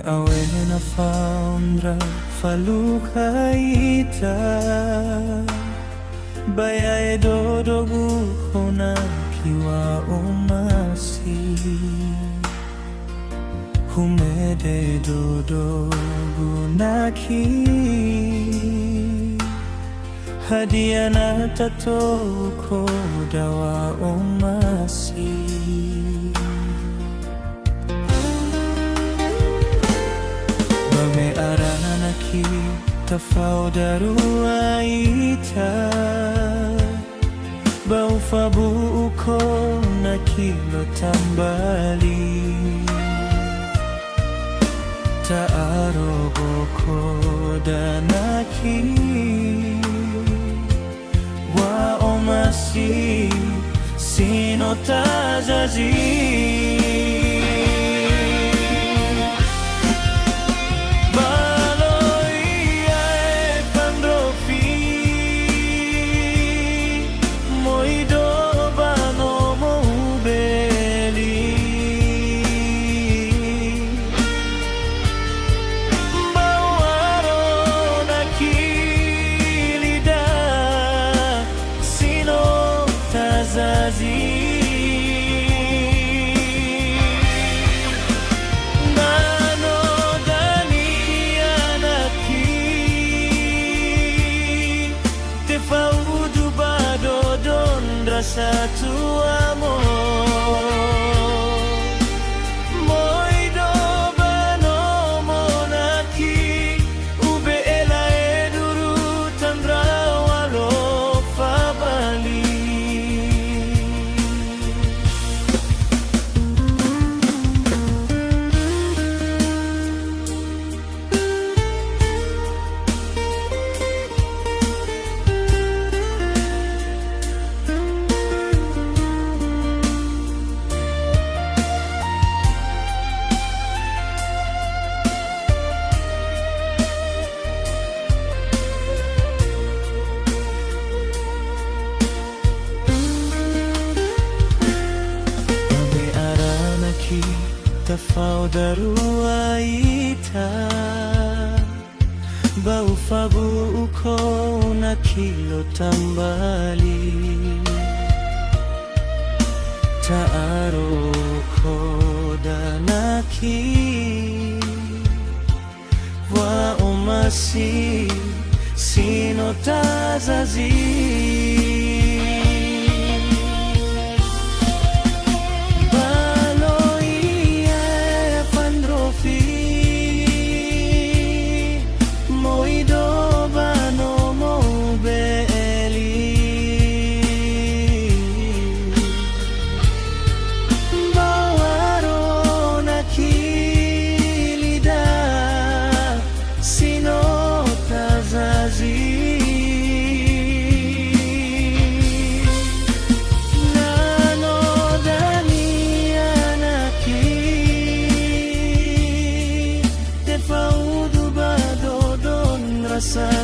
awe na faundra falukaita baya edodogu hona kiwa umasi humede dodogu naki hadia na tatoko dawa umasi aranaki tafaudaru aita baufabu uko na kilo tambali taaroboko danaki wa omasi sino tazazi satu amor moido bano monaki ube ela eduru tandra walo fabali tafaudaru aita baufabu uko na kilo tambali taaroko danaki wa umasi sino tazazi rasa